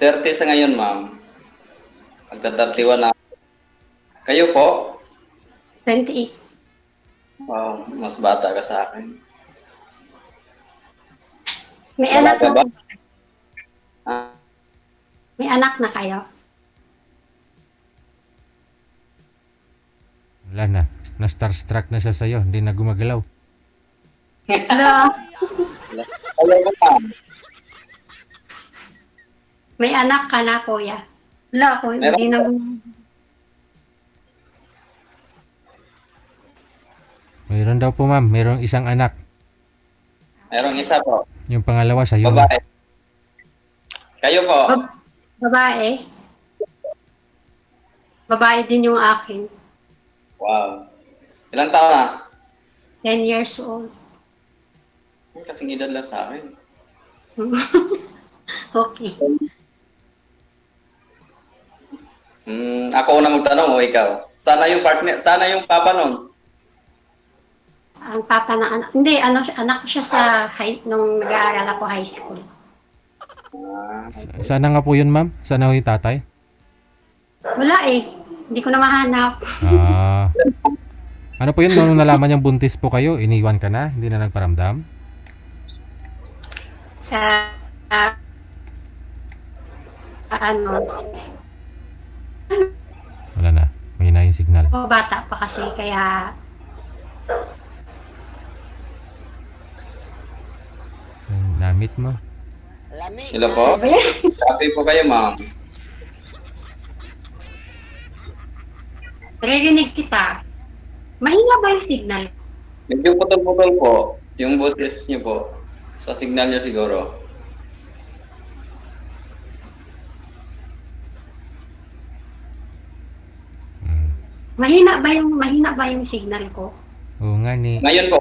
30 sa ngayon, ma'am. Magta-31 na. Kayo po? 28. Wow, mas bata ka sa akin. May anak Dalaga na ba? po. Ah, May anak na kayo? Wala na. Na-starstruck na siya sa'yo. Hindi na gumagalaw. Hello? Kayo po, ma'am. May anak ka na, kuya. Wala ko, Meron hindi na... Mayroon daw po ma'am. Mayroong isang anak. Merong isa po. Yung pangalawa sa'yo. Babae. Kayo po? Babae. Babae din yung akin. Wow. Ilang taon na? 10 years old. Kasing edad lang sa akin. Okay. Ako una magtanong o ikaw? Sana yung partner, sana yung papa nun. Ang papa ng anak. Hindi, anak ko siya sa nung nag-aaral ako high school. Sana nga po yun ma'am. Sana ho yung tatay. Wala eh. Hindi ko na mahanap. Ano po yun? Nung nalaman niyang buntis po kayo, iniwan ka na? Hindi na nagparamdam? Ah, ah, ano, Wala na. Mahina yung signal. bata pa kasi kaya Yung namit mo. Hello po? Happy po kayo, ma'am. naririnig kita. Mahina ba yung signal? Medyo putol-putol po. Yung boses niyo po. Sa signal niyo siguro. Mahina ba yung signal ko? Oo nga ni. Ngayon po.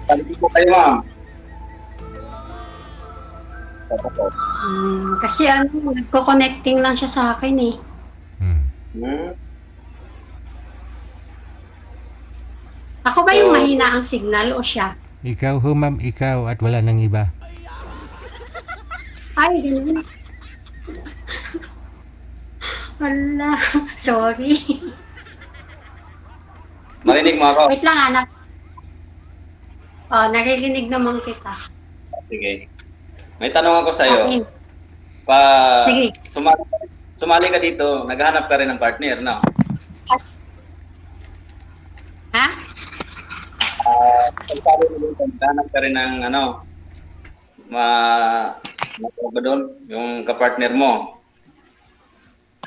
Happy po kayo, ma'am. Kasi nagko-connecting lang siya sa akin eh. Hmm. Ako ba yung mahina ang signal o siya? Ikaw ho ma'am, ikaw at wala nang iba. Ay, ganun. Wala. Sorry. Marinig mo ako? Wait lang, anak. Naririnig naman kita. Sige. May tanong ako sa'yo. Okay. Sige. Sumali ka dito, naghahanap ka rin ng partner, no? Ha? Pagsabi mo dito, naghahanap ka rin ng ba doon? Yung kapartner mo.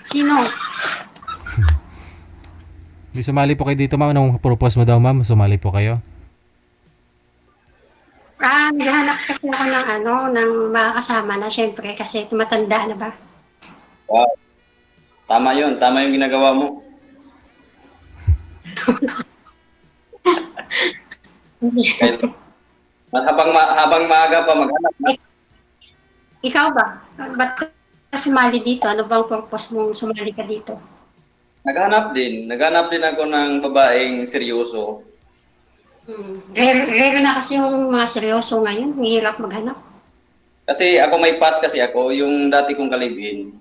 Sino? Di sumali po kayo dito ma'am. Anong propose mo daw ma'am? Sumali po kayo? Naghahanap kasi ako ng mga kasama na syempre kasi tumatanda na ba? Wow. Tama yun. Tama yung ginagawa mo. Habang maaga pa maghanap na. Ikaw ba? Ba't ka sumali dito? Ano bang purpose mong sumali ka dito? Naghanap din. Naghanap din ako ng babaeng seryoso. Rare na kasi yung mga seryoso ngayon. Hirap maghanap. Kasi ako may pass kasi ako. Yung dati kong kalibin.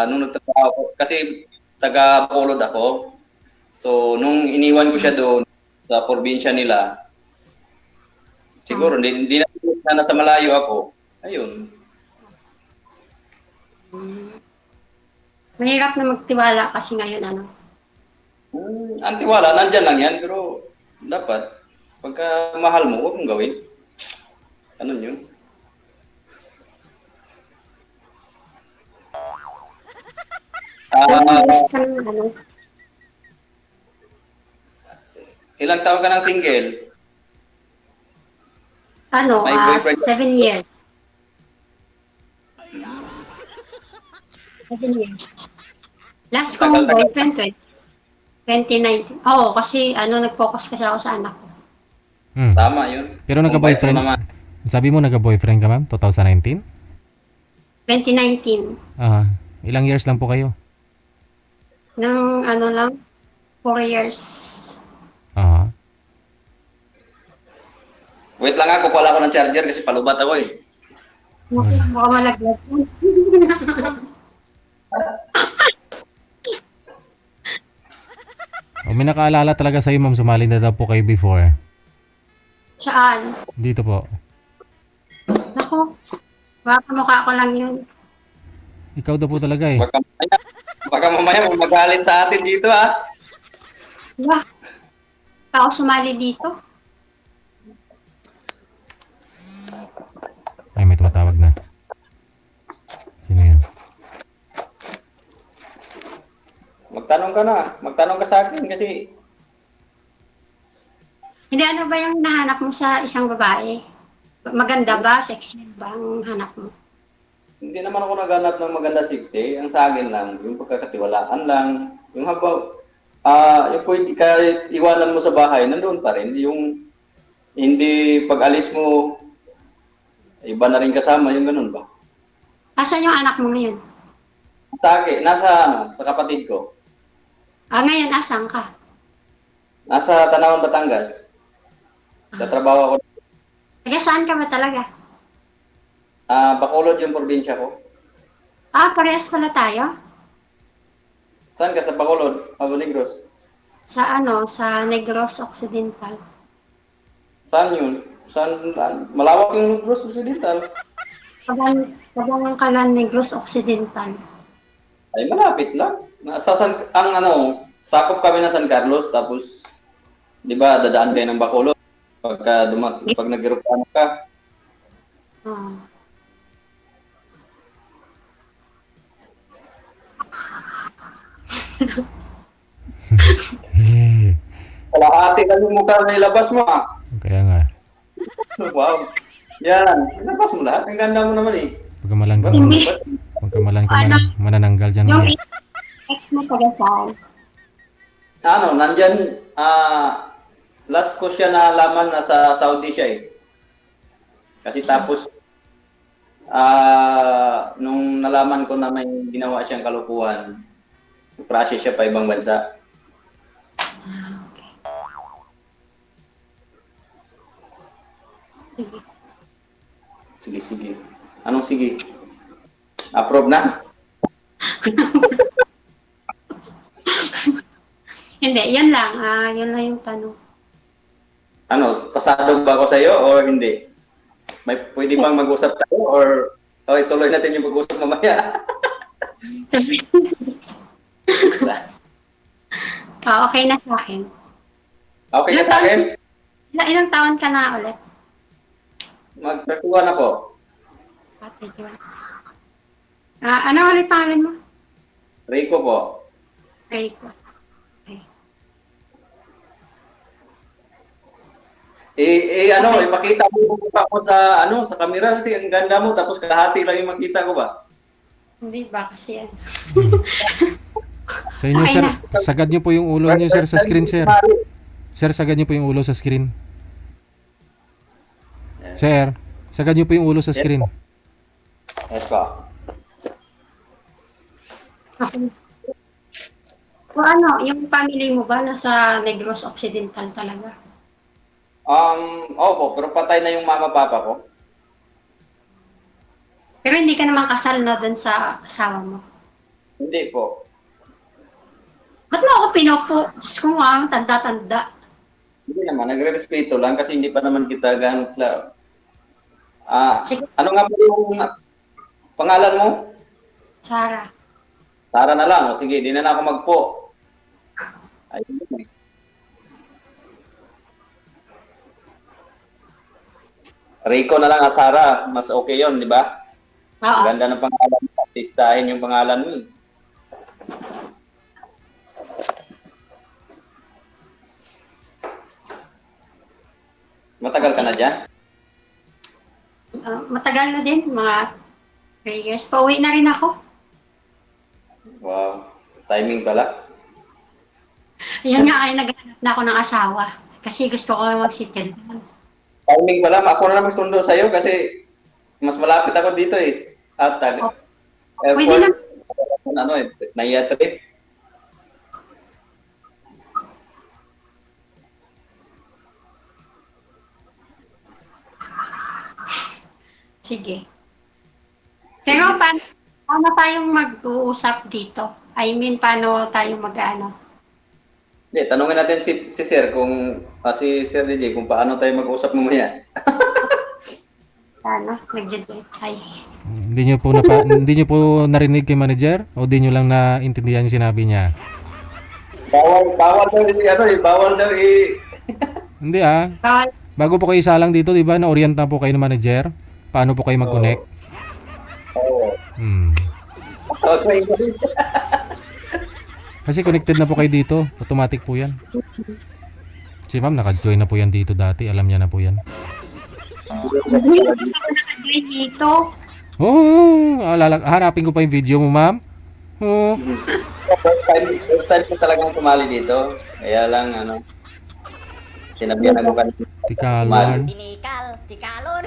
Nung nagtrabaho ako. Kasi taga-Bacolod ako. So, nung iniwan ko siya doon sa probinsya nila, siguro, hindi na nasa malayo ako. Ayun. Mahirap na magtiwala kasi ngayon Ang tiwala, nandyan lang yan, pero dapat, pagka mahal mo, huwag mong gawin. Ano yun? Ilang taon ka ng single? May boyfriend? 7 years. 7 years. Last kong boyfriend, 2019. Oo, kasi nag-focus kasi ako sa anak ko. Tama yun. Pero nagka-boyfriend. Sabi mo nagka-boyfriend ka ma'am? 2019? 2019. Ilang years lang po kayo? Nang 4 years. Wait lang ako, kukuha ako ng charger kasi palubat ako eh. Baka malaglag. O, may nakaalala talaga sa'yo, ma'am, sumali na daw po kayo before. Saan? Dito po. Nako, baka mukha ko lang yun. Ikaw daw po talaga eh. Baka mamaya magalit sa atin dito ha. Diba? Ako sumali dito. Ay, may tumatawag na. Sino yun? Magtanong ka sa akin kasi Hindi, ano ba yung nahanap mo sa isang babae? Maganda ba? Sexy ba ang hanap mo? hindi naman ako naghanap ng maganda 60. Ang sa akin lang, yung pagkakatiwalaan lang. Yung habang, yung pwede kahit iwanan mo sa bahay, nandoon pa rin. Yung hindi pag-alis mo, iba na rin kasama, yung ganun ba? Asan yung anak mo ngayon? Sa akin, sa kapatid ko. Ngayon, asan ka? Nasa Tanawan, Batangas. Sa trabaho ako. Taga saan ka ba talaga? Bacolod yung probinsya ko. Parehas pala tayo. Saan ka? Sa Bacolod, Abo Negros. Sa sa Negros Occidental. Saan yun? Malawak yung Negros Occidental. Kabang Kalan Negros Occidental. Ay, malapit lang. Sakop kami na San Carlos, tapos, di ba, dadaan kayo ng Bacolod. Pag nag-aeroplano ka, Oh. kalahati lang yung mukha na ilabas mo Kaya nga. Wow. Yan, ilabas mo lahat. Ang ganda mo naman eh. Pagkamalan ka Hindi. Pagkamalan ka Ano? manananggal dyan. Yung Mamaya. ex mo taga saan? Nandyan, last ko siya nalaman na sa Saudi siya eh. Kasi tapos, nung nalaman ko na may ginawa siyang kalukuhan, process siya pa ibang bansa. Sige. Sige. Anong sige? Approve na? Hindi, yan lang. Yun lang yung tanong. Pasado ba ako sa'yo or hindi? Pwede bang mag-usap tayo or ituloy natin yung pag-usap mamaya? Okay na sa akin. Okay na sa akin? Ilang taon ka na ulit? Magkakuha na po. Ate Joan. Ano ulit pangalan mo? Rico po. Rico. Okay. Ipakita mo yung mukha ko sa camera kasi ang ganda mo tapos kalahati lang yung makita ko ba? Hindi ba kasi yan? Sa inyo, Okay sir, na. sagad niyo po yung ulo niyo, sir, sa screen, sir. Sir, sagad niyo po yung ulo sa screen. Sir, sagad niyo po yung ulo sa screen. Yes po. Okay. Yung family mo ba nasa Negros Occidental talaga? Opo, pero patay na yung mama-papa ko. Pero hindi ka naman kasal na dun sa asawa mo. Hindi po. Ba't mo ako pinupo? Diyos ko nga, tanda-tanda. Hindi naman, nagre-respeto lang kasi hindi pa naman kita ganun Sige. ano nga po yung pangalan mo? Sarah. Tara na lang. O sige, di na ako magpo. Ayun eh. Rico na lang Sara. Mas okay yon, di ba? Oo. Ganda ng pangalan mo. Artistahin yung pangalan mo eh. Matagal ka na dyan? Matagal na din, mga 3 years. Pauwi na rin ako. Wow. Timing pala. Yun nga, ay naghanap na ako ng asawa. Kasi gusto ko na mag-settle down. Timing pala. Ako na lang magsundo sa'yo kasi mas malapit ako dito eh. At Pwede na. Naiya trip. Sige. Pero paano tayong mag-uusap dito? I mean, paano tayong mag-ano? Hindi, tanungin natin si Sir kung si Sir DJ kung paano tayo mag-usap mamaya. Paano? Nag-debate. Ay. Hindi niyo po narinig kay manager o di niyo lang naintindihan yung sinabi niya? Bawal daw bawal daw Hindi ah. Bawal. Bago po kayo isalang dito, 'di ba? Na-orient na po kayo ng manager. Paano po kayo mag-connect? Oo. Okay. Kasi connected na po kayo dito. Automatic po 'yan. Si ma'am naka-join na po 'yan dito dati. Alam niya na po 'yan. Hindi ako naka-join dito. Hanapin ko pa yung video mo, ma'am. Oh. First time ko talagang tumali dito. Kaya lang, sinabihan ako kanina. Tikalon. Tikalon.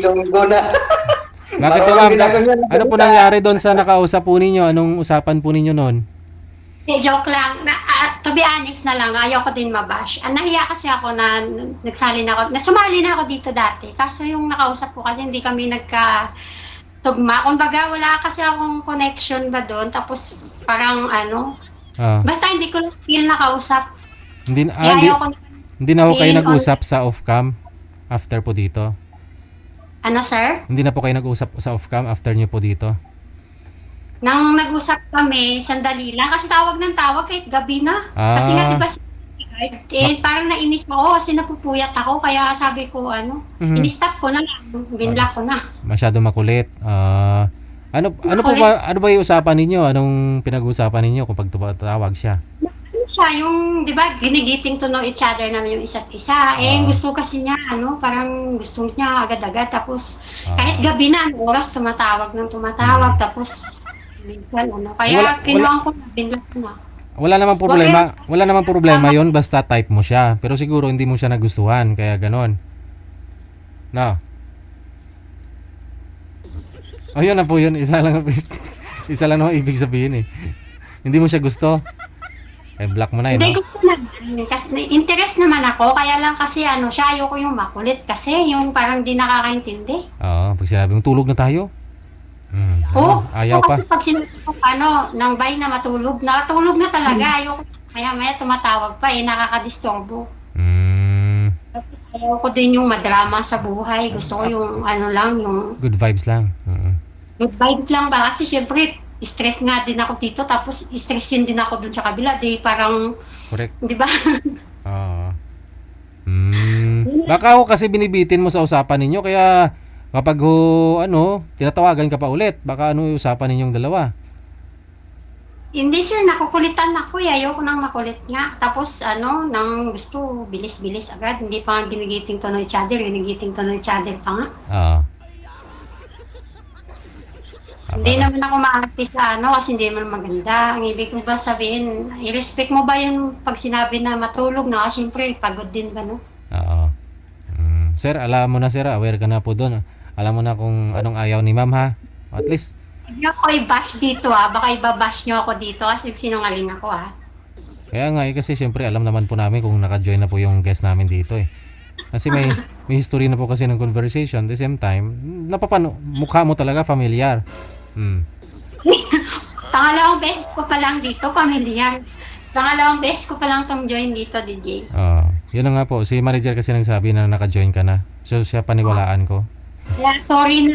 Lunggo na. Bakit po, ma'am? Ano po nangyari doon sa nakausap po ninyo? Anong usapan po ninyo noon? Joke lang. To be honest na lang, ayaw ko din mabash. Nahiya kasi ako na sumali na ako dito dati. Kaso yung nakausap ko kasi hindi kami nagka-tugma. Kumbaga, wala kasi akong connection ba doon. Tapos parang basta hindi ko feel nakausap. Hindi na ho kayo nag-usap sa off-cam after po dito? Ano, sir? Hindi na po kayo nag-usap sa off-cam after nyo po dito? Nang nag-usap kami, sandali lang. Kasi tawag ng tawag kahit gabi na. Kasi nga, diba, parang nainis ako kasi napupuyat ako. Kaya sabi ko, in-stop ko na lang. Binlock ko na. Masyado makulit. Ano ba yung usapan ninyo? Anong pinag-uusapan ninyo kapag tawag siya? Yung, di ba, ginigiting to know each other naman yung isa't isa. Gusto kasi niya, parang gusto niya agad-agad. Tapos, kahit gabi na, oras tumatawag. Tapos, minsan, Kaya, kinuha ko na, binlock ko na. Wala namang problema yon basta type mo siya. Pero siguro hindi mo siya nagustuhan, kaya ganon. No. Ayun na po yun, isa lang ang ibig sabihin eh. Hindi mo siya gusto. Block mo na yun. Hindi, gusto na. Kasi interest naman ako, kaya lang kasi siya, ayoko yung makulit. Kasi yung parang di nakakaintindi. Oo, pag sinabi mong tulog na tayo. Ayaw pa. Kasi pag sinabi ko, nang bay na matulog na talaga. Ayoko, maya tumatawag pa nakakadisturbo. Ayoko din yung madrama sa buhay. Gusto ko yung yung good vibes lang. good vibes lang ba? Kasi syempre, stress nga din ako dito, tapos stressin din ako dun sa kabila. Parang, correct. Di ba? Oo. Baka kasi binibitin mo sa usapan ninyo, kaya kapag tinatawagan ka pa ulit, baka yung usapan ninyong dalawa? Hindi sir, nakukulitan ako. Ayoko nang makulit nga. Tapos nang gusto, bilis-bilis agad. Hindi pa nga ginigiting to know each other. Ginigiting to know each other pa nga. Oo. Hindi naman ako maarte sa kasi hindi naman maganda. Ang ibig ko ba sabihin, i-respect mo ba yung pag sinabi na matulog na? Kasi syempre, pagod din ba, no? Oo. Sir, alam mo na sir, aware ka na po doon. Alam mo na kung anong ayaw ni ma'am ha? At least. Hindi ako i-bash dito baka ibabash nyo ako dito kasi sinungaling ako Kaya nga kasi syempre alam naman po namin kung naka-join na po yung guest namin dito Kasi may history na po kasi ng conversation. At the same time, mukha mo talaga familiar. Pangalawang beses ko pa lang dito, pamilyar. Pangalawang beses ko pa lang tong join dito, DJ. Yun na nga po. Si manager kasi nagsabi na naka-join ka na. So siya paniwalaan ko. Kaya sorry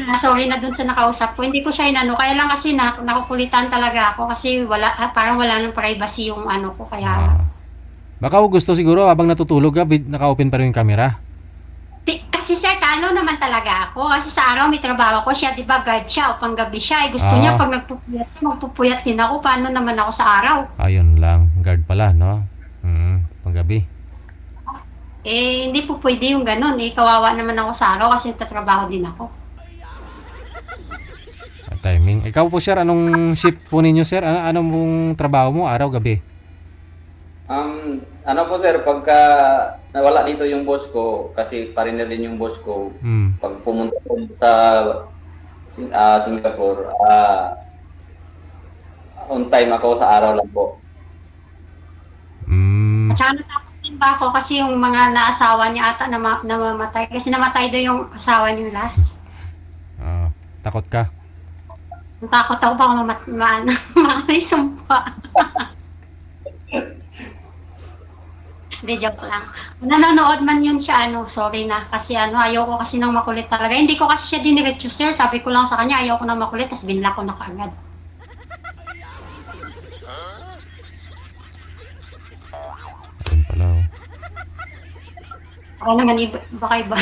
na dun sa nakausap ko. Hindi ko siya kaya lang kasi nakukulitan talaga ako kasi parang wala nang privacy yung ko. Kaya baka gusto siguro habang natutulog ka, naka-open pa rin yung camera. Kasi sir, naman talaga ako. Kasi sa araw may trabaho ko siya, di ba, guard siya o panggabi siya. Gusto niya pag magpupuyat din ako. Paano naman ako sa araw? Ayun lang, guard pala, no? Panggabi. Hindi po pwede yung ganun. Kawawa naman ako sa araw kasi nagtatrabaho din ako. Timing. Ikaw po, sir, anong shift po ninyo, sir? Anong mong trabaho mo, araw, gabi? Po sir, pagka nawala dito yung boss ko, kasi foreigner din yung boss ko, pag pumunta po sa Singapore, on time ako sa araw lang po. At saka natapos din ba ako kasi yung mga naasawa niya ata namamatay. Kasi namatay daw yung asawa niyo last. Ah, takot ka? Natakot ako baka may sumpa. Hindi, joke lang. Kung nanonood man yun siya, sorry na. Kasi ayoko kasi nang makulit talaga. Hindi ko kasi siya diniretso, sir. Sabi ko lang sa kanya, ayoko nang makulit, tapos binla ko na kaagad. Ayun pala, oh. Ako naman, baka iba.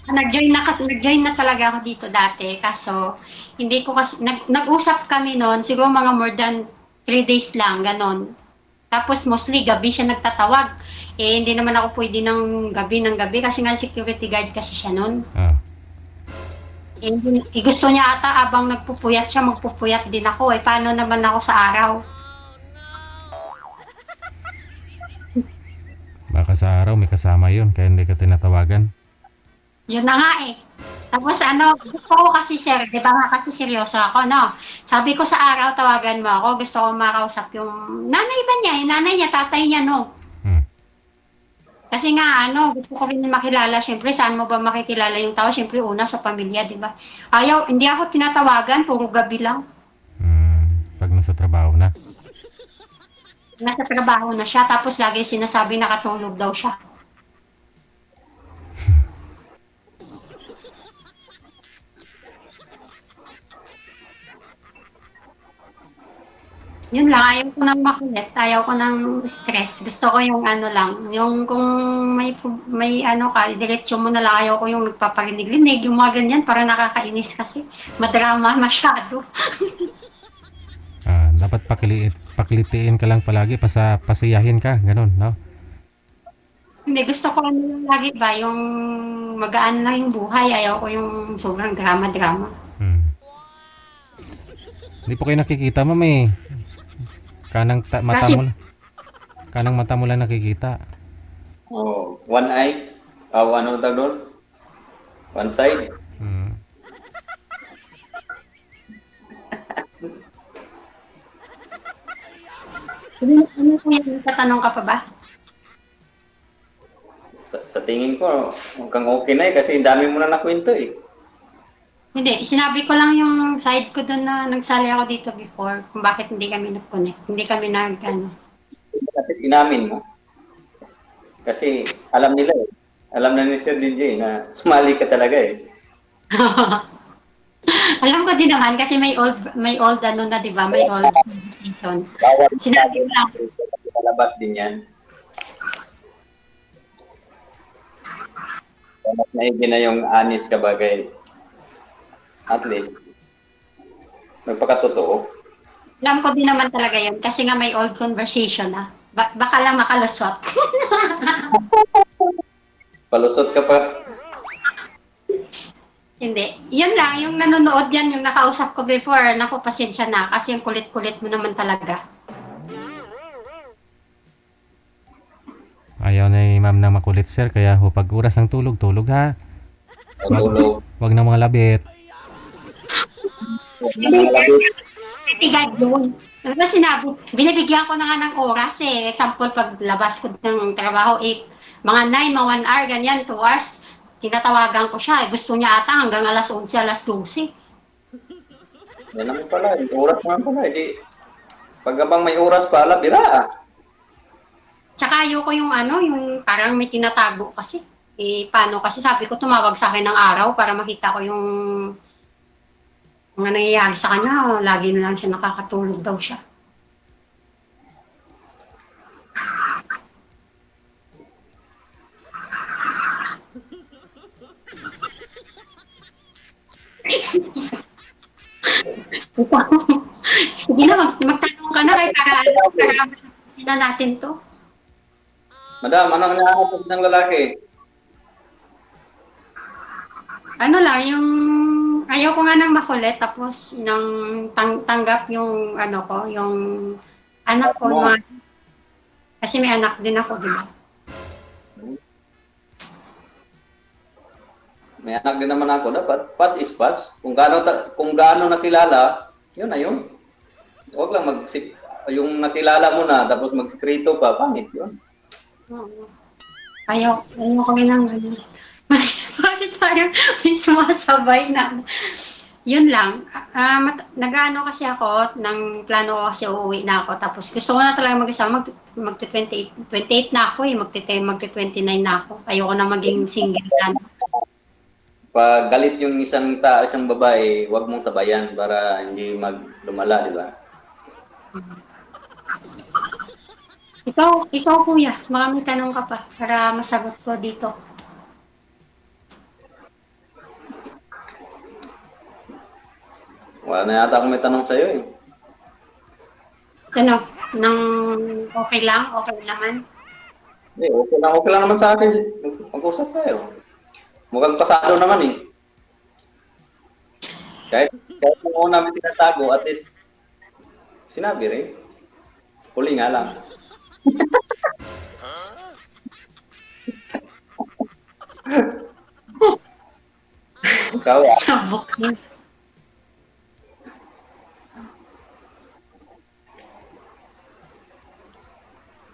Nag-join na talaga ako dito dati. Kaso, hindi ko kasi, nag-usap kami noon, siguro mga more than 3 days lang, ganon. Tapos mostly gabi siya nagtatawag. Eh, hindi naman ako pwede ng gabi kasi nga security guard kasi siya noon. Ah, Gusto niya ata abang nagpupuyat siya, magpupuyat din ako. Eh, paano naman ako sa araw? baka sa araw may kasama yun, kaya hindi ka tinatawagan. Yun na nga eh. Tapos gusto ko kasi sir, di ba nga kasi seryoso ako, no? Sabi ko sa araw, tawagan mo ako, gusto ko makausap yung nanay ba niya, yung nanay niya, tatay niya, no? Hmm. Kasi nga, gusto ko rin makilala. Siyempre, saan mo ba makikilala yung tao? Siyempre, una sa pamilya, di ba? Hindi ako tinatawagan, puro gabi lang. Pag nasa trabaho na. Nasa trabaho na siya, tapos lagi sinasabi nakatulog daw siya. Yun lang, ayaw ko nang makulit, ayaw ko nang stress. Gusto ko yung lang, yung kung may ka, diretsyo mo na lang, ayaw ko yung nagpaparinig-rinig, yung mga ganyan, para nakakainis kasi. Madrama masyado. Ah, dapat pakilitiin ka lang palagi, pasiyahin ka, ganun, no? Hindi, gusto ko lang lagi ba, yung magaan lang yung buhay, ayaw ko yung sobrang drama-drama. Hmm. Hindi po kayo nakikita, ma'am eh. Mata Kasi, mo lang. Kanang mata mo lang nakikita. Oh, one eye. Ano tawag doon? One side. Hmm. ano po yung tatanong ka pa ba? Sa tingin ko, mukhang okay na kasi dami mo na nakwento eh. Hindi, sinabi ko lang yung side ko doon na nagsali ako dito before, kung bakit hindi kami nag-connect, hindi kami At least inamin mo. Kasi alam nila eh. Alam na ni Sir DJ na sumali ka talaga eh. Alam ko din naman kasi may old na 'di ba? May old season. Bawal Sinabi ko lang, palabas din yan. Mas maigi na yung anis ka bagay. At least, magpakatotoo. alam ko din naman talaga 'yun kasi nga may old conversation na. Baka lang makalusot. Palusot ka pa. Hindi. 'Yun lang, yung nanonood yan, yung nakausap ko before, naku, pasensya na kasi yung kulit-kulit mo naman talaga. Ayaw na ni ma'am na makulit, sir. Kaya pag oras ng tulog, tulog ha. Tulog. Wag na mga labit. Tigad yun. Ano sinabi? Binibigyan ko na nga ng oras eh. Example, pag labas ko ng trabaho, mga 9, mga 1 hour, ganyan, 2 hours. Tinatawagan ko siya. Gusto niya ata hanggang alas 11, alas 12. Yan naman pala. Oras naman pala. Hindi. Pag abang may oras pa, bira ah. Tsaka ayoko yung parang may tinatago kasi. Paano? Kasi sabi ko, tumawag sa akin ng araw para makita ko yung mga nangyayari sa kanya. Lagi na lang siya nakakatulog daw siya. Sige na, magtanong ka na kay para sila natin to. Madam, ano ang hinahanap ng lalaki? Ano lang, yung ayaw ko nga nang makulit tapos nang tanggap yung yung anak ko, Mo. kasi may anak din ako, di ba? May anak din naman ako. Dapat, pass is pass. Kung gaano nakilala, yun na yun. Huwag lang yung nakilala mo na, tapos magsikreto pa, pangit yun. Oo. Ayaw ko rin ng ganun. Bakit parang may sumasabay na? Yun lang. Nag-ano kasi ako, ng plano ko kasi uuwi na ako. Tapos gusto ko na talaga mag-isa. Magti-28 28 na ako eh. Magti-29 na ako. Ayoko na maging single na. Pag galit yung isang babae, huwag mong sabayan para hindi lumala, di ba? Ikaw kuya, maraming tanong ka pa para masagot ko dito. Wala na yata akong may tanong sa'yo eh. Ano, nang okay lang? Okay naman? Okay lang naman sa akin. Mag-usap tayo. Mukhang pasado naman eh. Kahit kung namin tinatago, at least sinabi rin. Huli nga lang. Ikaw ah. Sabok yun.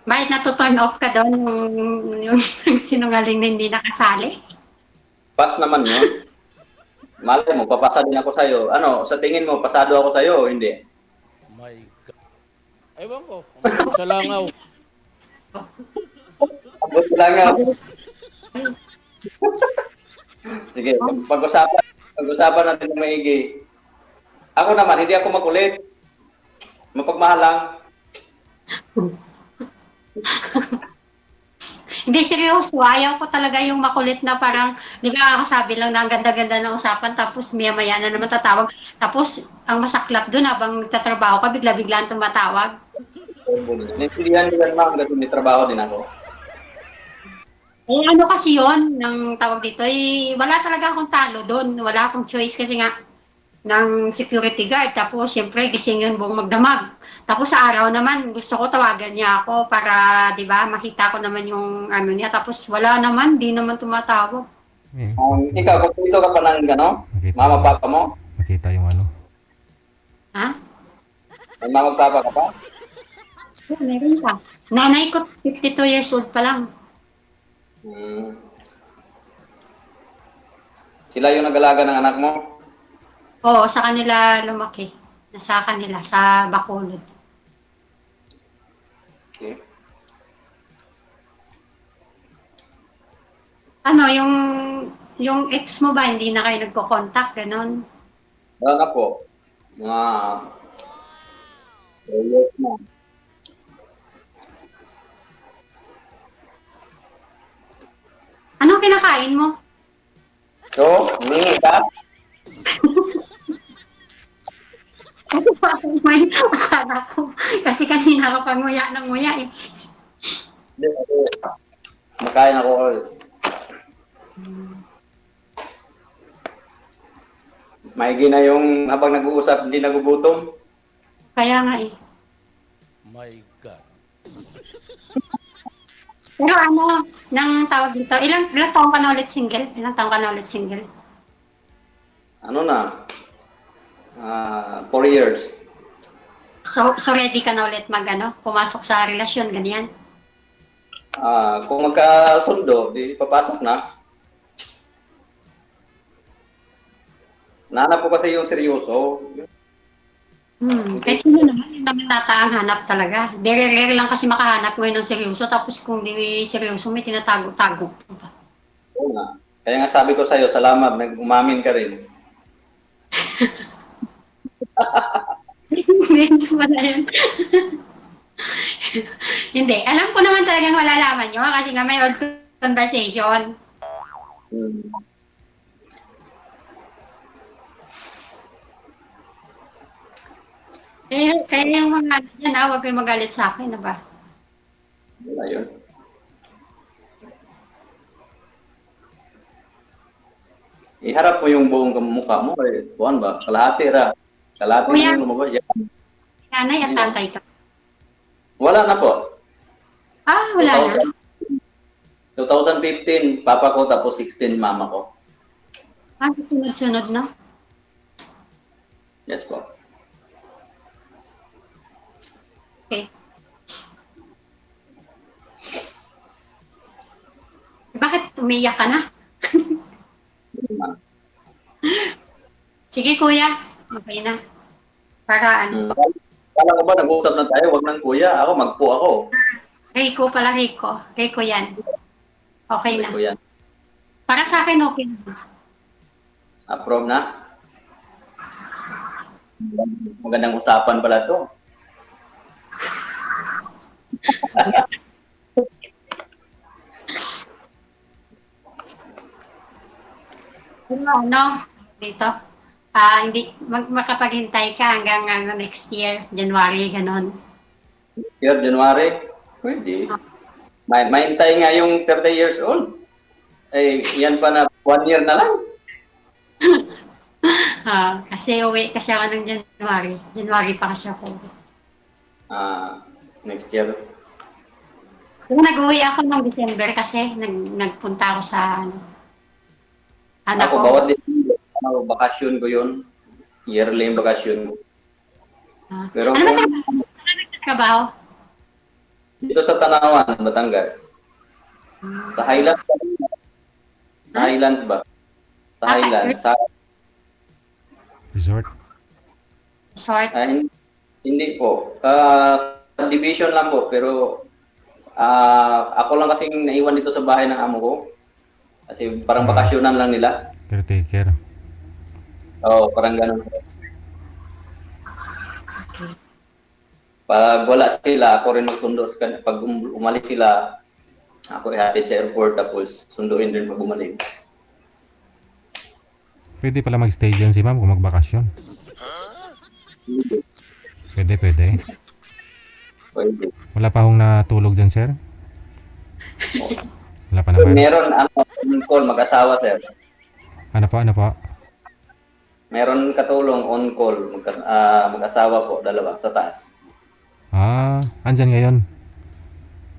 Bakit natuturn off ka doon yung sinungaling na hindi nakasali? Pass naman yun. Malay mo, papasa din ako sa'yo. Ano, sa tingin mo, pasado ako sa'yo o hindi? My God. Ewan ko. Sa langaw. Abot ko lang nga. Sige, pag-usapan natin ng maigi. Ako naman, hindi ako makulit. Mapagmahal lang. Hindi, seryoso. Ayaw ko talaga yung makulit na parang, di ba kakasabi lang na ang ganda-ganda ng usapan, tapos maya-maya na naman tatawag. Tapos, ang masaklap doon, habang nagtatrabaho ka, bigla-biglaan tumatawag. Naintindihan nila naman kasi may trabaho din ako. Eh, ano kasi yon ng tawag dito, eh, wala talaga akong talo doon. Wala akong choice kasi nga, ng security guard. Tapos, siyempre, gising yun buong magdamag. Tapos, sa araw naman, gusto ko tawagan niya ako para, di ba, makita ko naman yung ano niya. Tapos, wala naman, di naman tumatawag. Eh, Ikaw, kung dito ka pa ng mama, papa mo? makita yung ano. Ha? May mama, papa ka pa? Oh, meron pa. Nanay ko, 52 years old pa lang. Sila yung nag-alaga ng anak mo? Oo, sa kanila lumaki. Nasa kanila, sa Bacolod. Okay. Ano, yung ex mo ba, hindi na kayo nagko-contact, ganon? Wala na po. Mga 4 years na. Anong kinakain mo? So, humingi ka? Kasi parang may akala ko. Kasi kanina ka pa nguya ng nguya eh. Hindi, makain ako. Maigi na yung habang nag-uusap, hindi nagugutom. Kaya nga eh. My God. Pero ano, nang tawag dito, ilang taong ka na ulit single? Ilang taong ka na ulit single? Ano na? 4 years. So ready ka na ulit pumasok sa relasyon, ganyan? Kung magkasundo, di papasok na. Nahanap ko kasi yung seryoso. Kahit sino naman, yung naman ang hanap talaga. Very rare lang kasi makahanap ngayon ng seryoso, tapos kung di seryoso, may tinatago-tago. Oo nga. Kaya nga sabi ko sa'yo, salamat, nag-umamin ka rin. Hindi wala yun. Hindi. Alam ko naman talagang malalaman nyo kasi nga may old conversation. Kaya yung mga yan, huwag kayong magalit sa akin, ba? Wala yun. Iharap mo yung buong mukha mo. Buwan ba? Kalahati ra. Kalahati Kuya. na yung lumabas. Nanay at tatay ka. Wala na po. Wala na. 2015, papa ko, tapos 16, mama ko. Sunod-sunod na. Yes po. Okay. Bakit umiyak ka na? Sige kuya, okay na. Para ano? Kala ko ba nag-usap na tayo? Wag nang kuya. Ako, magpo ako. Rico pala, Rico. Rico yan. Okay na. Kuya. Para sa akin, okay na. Approve na? Magandang usapan pala to. Ano? Dito. Hindi, makapaghintay ka hanggang next year, January, ganon. Year, January? Pwede. Mahintay nga yung 30 years old. Eh, yan pa na 1 year na lang. Kasi uwi kasi ako ng January. January pa kasi ako. Next year. Kung nag-uwi ako ng December kasi nagpunta ako sa anak Ako, ko. bawat din. Bakasyon ko yun. Yearly yung bakasyon ko. Pero Ano ba saan ka nagtatrabaho? dito sa Tanawan, Batangas. Sa Highlands ba? Sa Highlands ba? Sa Highlands. Sa, Resort. Resort? hindi po. Division lang po. Pero ako lang kasing naiwan dito sa bahay ng amo ko. Kasi parang bakasyonan lang nila. Caretaker. Oo, parang ganun. Okay. Pag wala sila, ako rin magsundo. Pag umalis sila, ako ihatid sa airport tapos sunduin din pag bumalik. Pwede pala mag-stay dyan si ma'am kung magbakasyon. Pwede. Pwede. Wala pa akong natulog dyan, sir? Wala pa naman. Meron on call mag-asawa, sir. Ano po? Meron katulong on call mag-asawa po, dalawa sa taas. Andyan ngayon.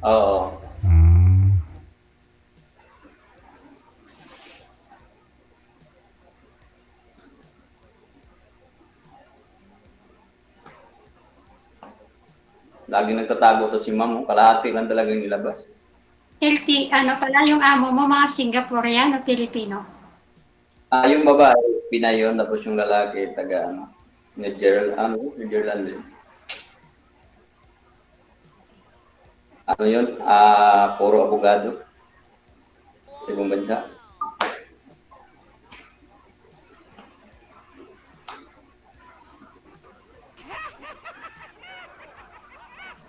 Oo. Lagi nagtatago to si ma'am, kalahati lang talagang nilabas. Ano pala yung amo mo, mga Singaporean o Pilipino? Yung babae, Pinay yun, tapos yung lalaki, taga New Zealand din. Ano yun? Puro abogado. Sa ibang bansa.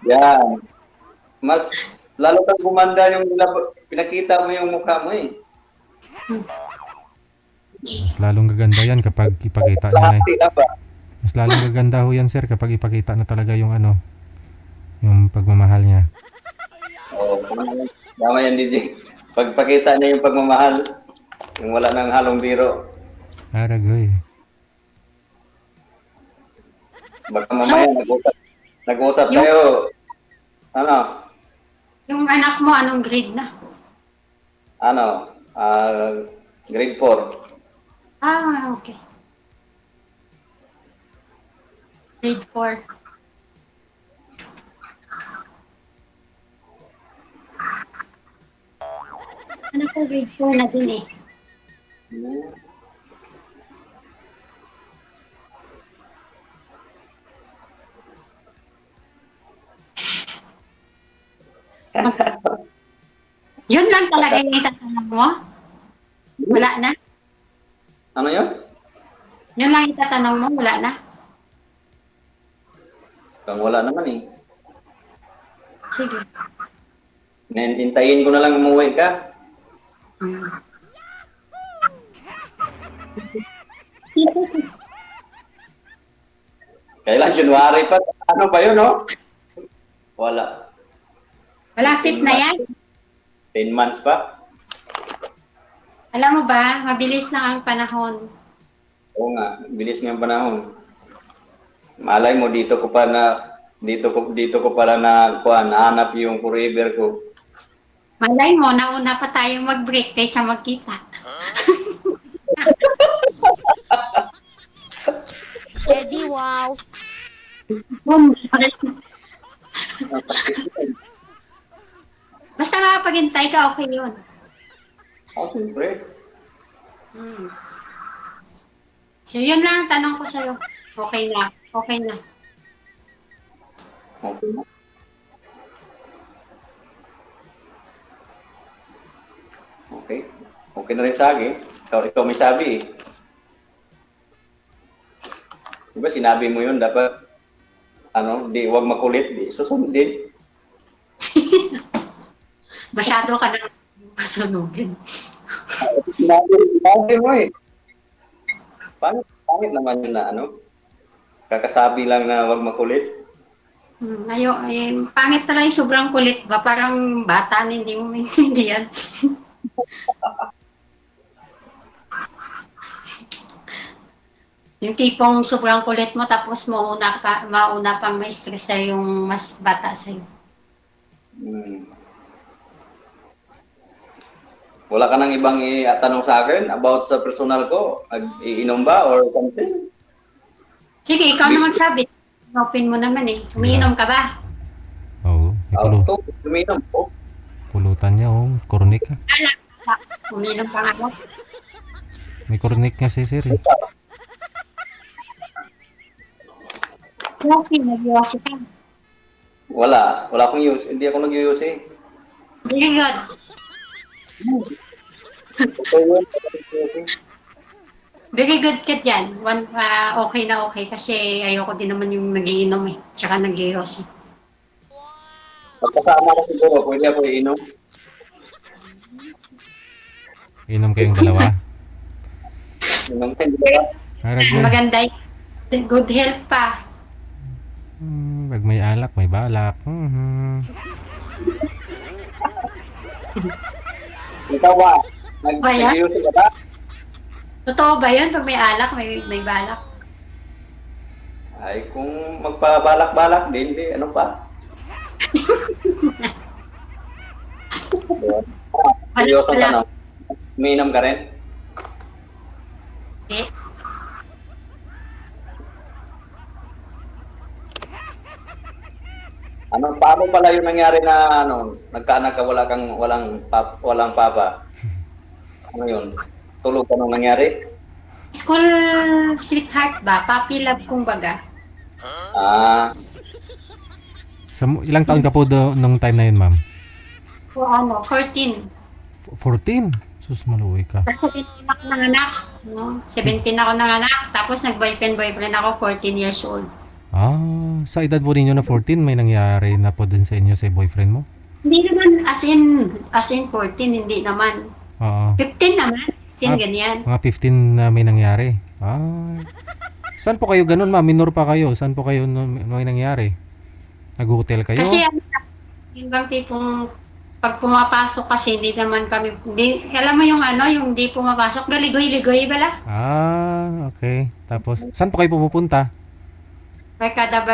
Yan. Mas lalo kang gumanda yung pinakita mo yung mukha mo eh. Mas lalong gaganda yan kapag ipakita niya na. Lahati na ba? Mas lalong gaganda ho yan, sir, kapag ipakita na talaga yung yung pagmamahal niya. Oo. Tama yan, DJ. Pagpakita niya yung pagmamahal, yung wala nang halong biro. Aragoy. Baka mamaya nag-usap tayo. Ano? Yung anak mo, anong grade na? Grade 4. Okay. Grade 4. Anak ko, grade 4 na din eh. Yun lang talaga yung itatanong mo? Wala na? Ano yun? Yun lang itatanong mo? Wala na? Kung wala naman eh. Sige. Hintayin ko na lang umuwi ka. Kailan? January pa? Ano ba yun, no? Wala. Malapit na yan. 10 months pa? Alam mo ba, mabilis na ang panahon. Oo nga, bilis nga yung panahon. Malay mo, dito ko pala nahanap yung forever ko. Malay mo, nauna pa tayo mag-break kaysa magkita. Eddie, wow. Basta makapaghintay ka, okay yun. Siyempre. Hmm. So, yun lang ang tanong ko sa'yo. Okay na. Okay na. Okay na. Okay. Okay na rin sa akin. Ikaw may sabi eh. Diba sinabi mo yun, dapat di wag makulit, di susunod din. Masyado ka na masunugin. Sinabi mo eh. Pangit naman yun na kakasabi lang na wag makulit. Pangit talaga yung sobrang kulit ba? Parang bata na hindi mo maintindihan. Yung tipong sobrang kulit mo tapos mauna pang ma-stress sa yung mas bata sa'yo. Wala ka nang ibang itanong sa akin about sa personal ko? Iinom ba or something? Sige, ikaw na magsabi. Open mo naman eh. Umiinom ka ba? Oo, Umiinom po. pulutan niya, kornik ka. Umiinom ka nga ba? May kornik nga si sir eh. Kasi nag-iwasi ka. Wala akong use. Hindi ako nag-use eh. Very good. Very good ka dyan. Okay na okay kasi ayoko din naman yung nagiinom eh. Tsaka nag-iwasi. Pagkasama ko siguro, pwede ako iinom. Inom kayong dalawa. Inom ka, hindi ba? Aragoy. Maganda yun. Good health pa. Pag may alak, may balak. Ikaw ba? Bayan? Nag-use ka ba? Totoo ba yun? Pag may alak, may balak. Ay, kung magpabalak-balak din, ano pa? Seryoso ka na. Umiinom ka rin? Eh, Paano pala yung nangyari na nagkaanak ka walang papa? Ano yun? Tulog ka nung nangyari? school sweetheart ba? Puppy love kumbaga. Ilang taon ka po nung time na yun, ma'am? O 14. 14? Sus, maluwi ka. Kasi 17 ako nanganak. No? 17 ako nanganak. Tapos nag-boyfriend ako 14 years old. Sa edad po ninyo na 14, may nangyari na po din sa inyo sa boyfriend mo? Hindi naman as in 14, hindi naman. Oo. 15 naman. 16 ganyan. Mga 15 na may nangyari. Saan po kayo ganun, ma'am? Minor pa kayo. Saan po kayo may nangyari? Nag-hotel kayo? Kasi yun bang tipong pag pumapasok kasi hindi naman kami, alam mo yung yung hindi pumapasok, galigoy-ligoy bala. Okay. Tapos, saan po kayo pupunta? Barkada.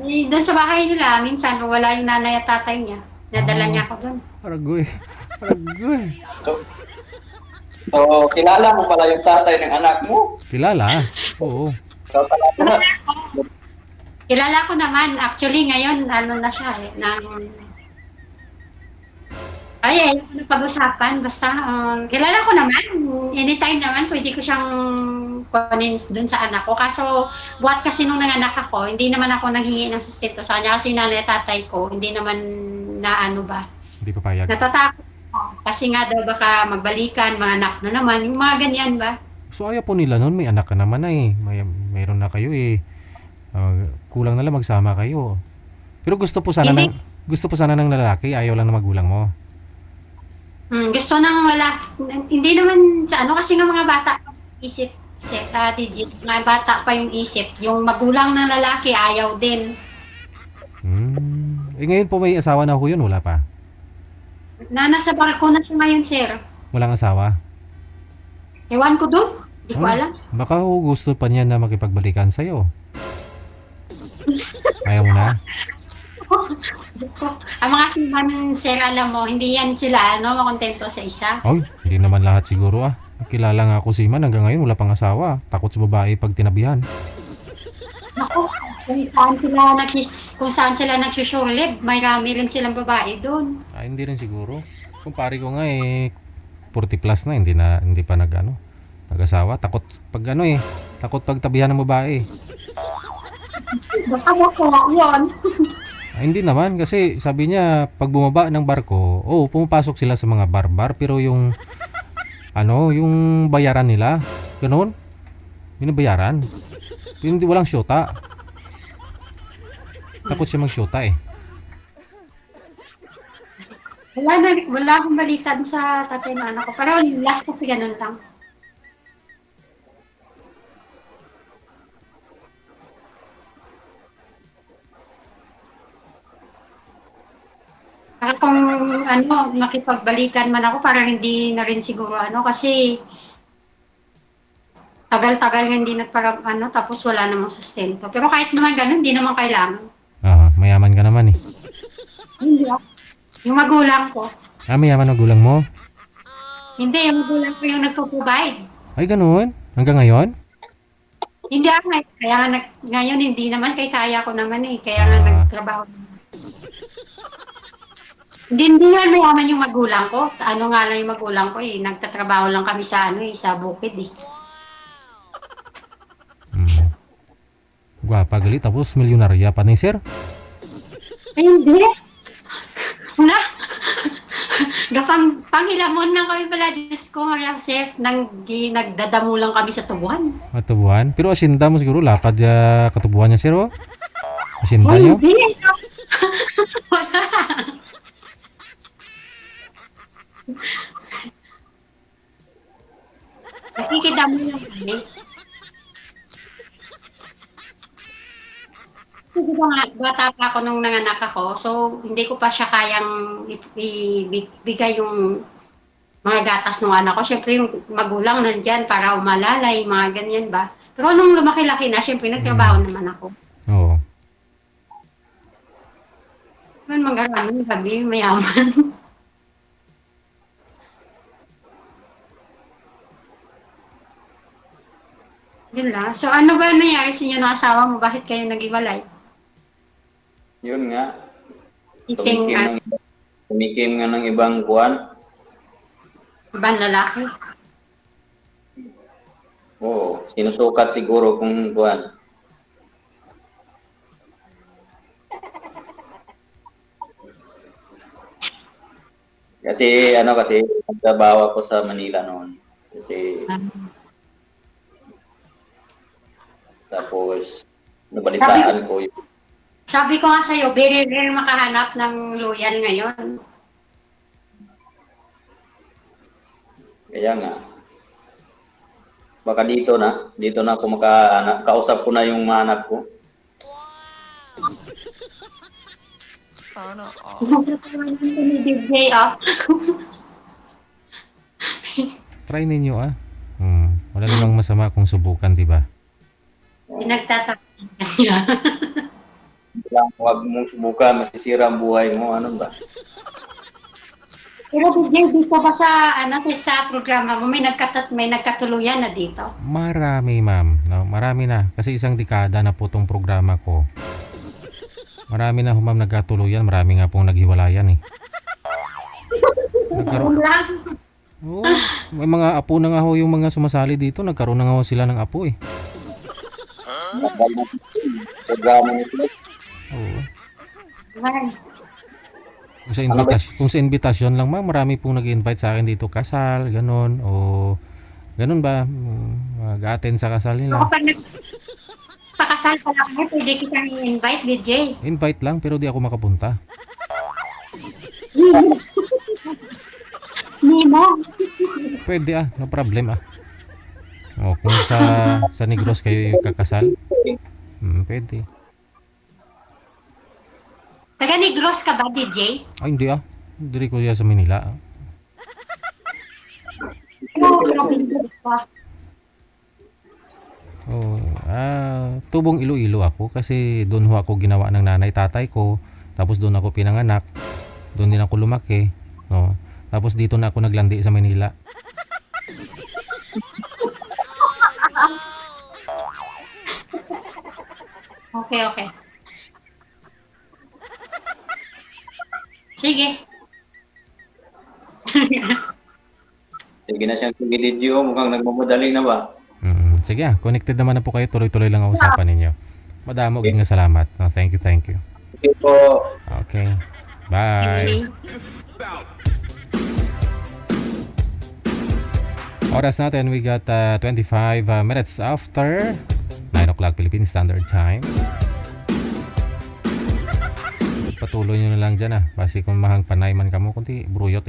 Doon sa bahay nila, minsan wala yung nanay at tatay niya. Nadala niya ako doon. Aragoy. So, kilala mo pala yung tatay ng anak mo? Kilala? Oo. Ikaw talaga. Kilala ko naman. Actually, ngayon, na siya eh. Ayoko na pag-usapan. Basta, kilala ko naman. Anytime naman, pwede ko siyang kunin dun sa anak ko. Kaso, buhat kasi nung nanganak ako, hindi naman ako nanghingi ng sustento sa kanya. Kasi nanay at tatay ko, hindi naman Hindi papayag. natatakot ako. Kasi nga daw baka magbalikan, mga anak na naman. Yung mga ganyan ba? So, ayaw po nila noon. May anak ka naman na eh. Mayroon na kayo eh. Kulang na lang magsama kayo. Pero gusto po sana ng lalaki. Ayaw lang ng magulang mo. Gusto nang wala. Hindi naman sa kasi nga mga bata isip digit. Mga bata pa yung isip. Yung magulang ng lalaki ayaw din. Ngayon po may asawa na ho yun. Wala pa. Nasa barko na siya ngayon, sir. Walang asawa. Ewan ko doon. Hindi ko alam. Baka ho gusto pa niya na makipagbalikan sa'yo. Ayaw mo na? Gusto. Ang mga simbahan, sir, alam mo, hindi yan sila, makontento sa isa. Ay, hindi naman lahat siguro Kilala nga ako si Man hanggang ngayon wala pang asawa. Takot sa babae pag tinabihan. Ako, kung saan sila kung saan sila nagsusurlib, may rami rin silang babae doon. Hindi rin siguro. Kung pare ko nga 40 plus na, hindi pa nag-asawa. Takot pag takot pagtabihan ng babae. Baka mo ko yun. Hindi naman kasi sabi niya pag bumaba ng barko, pumapasok sila sa mga bar-bar pero yung yung bayaran nila, ganoon. Binabayaran. Hindi walang syota. Takot siya mag-syota Wala akong balita dun sa tatay na anak ko. Pero last kasi ganun lang. Para kung makipagbalikan man ako, parang hindi na rin siguro kasi tagal-tagal nga hindi nagparang tapos wala namang sustento. Pero kahit naman ganun, hindi naman kailangan. Mayaman ka naman Hindi ako. Yung magulang ko. Mayaman ang gulang mo? Hindi, yung magulang ko yung nagpo-provide. Ay, ganoon? Hanggang ngayon? Hindi ako kaya nga ngayon hindi naman, kaya ko naman kaya nga nagtrabaho. Hindi nga mayaman yung magulang ko. Ano nga lang yung magulang ko nagtatrabaho lang kami sa sa bukid Gwapa gali, tapos milyonarya pa ni sir? Ay, hindi. Wala. Pangilamon na kami pala, Diyos ko, Maria Joseph, nagdadamo lang kami sa tubuan. Katubuan? Pero asinda mo siguro, lapad katubuan niya sir, Asinda Ay, niyo? hindi. Wala. Nakikidamo lang kami. Hindi ko nga, bata pa ako nung nanganak ako, so hindi ko pa siya kayang ibigay yung mga gatas ng anak ko. Siyempre yung magulang nandyan para umalalay, mga ganyan ba. Pero nung lumaki-laki na, siyempre nagtrabaho naman ako. Oo. Yun, mag-araman kami, mayaman. Yun lang. So ano ba nangyari sa inyo ng asawa mo? Bakit kayo nag-iwalay? Yun nga. Iting Tumikim nga ng ibang kuwan. ibang lalaki. Oo, sinusukat siguro kung kuwan. Kasi nagtrabaho ako sa Manila noon. Kasi tapos nabalitaan ko yung Sabi ko nga sa'yo, very rare makahanap ng loyal ngayon. kaya nga. Baka dito na ako kausap ko na yung mga anak ko. Sana all. Nagkakaroon ko ni DJ Try ninyo Wala namang masama kung subukan, di ba? Pinagtatapan niya. Huwag mong subukan, masisira ang buhay mo. Ano ba? Pero DJ, dito ba sa programa mo, may nagkatuluyan na dito? Marami, ma'am. No, marami na. Kasi isang dekada na po tong programa ko. Marami na ma'am nagkatuluyan. Marami nga pong naghiwalayan Nagkaroon. May mga apo na nga ho yung mga sumasali dito. Nagkaroon na nga ho sila ng apo Programa nito. Oo. Ay, Kung sa invitasyon lang ma'am, marami pong nag-invite sa akin dito, kasal, ganon, o ganon ba, mag-attend sa kasal nila. ako pag nagpakasal pa lang pwede kitang i-invite, DJ. Invite lang, pero di ako makapunta. Nemo. Pwede no problem kung sa Negros kayo kakasal, pwede. Taga Negros ka ba, DJ? Ay, hindi Diri ko sa Manila. Tubong Iloilo ako kasi doon ho ako ginawa ng nanay tatay ko. Tapos doon ako pinanganak. Doon din ako lumaki, no. Tapos dito na ako naglandi sa Manila. Okay. Sige. Sige na siyang video, mukhang nagmamadali na ba? Sige, connected naman na po kayo. Tuloy-tuloy lang ang usapan ninyo. Madamo, okay. Nga salamat. No, thank you. Okay po. Okay. Bye. Okay. Oras natin, we got 25 minutes after 9 o'clock Philippine Standard Time. Patuloy nyo na lang dyan basi kung mahang panay man kamo, kunti bruyot,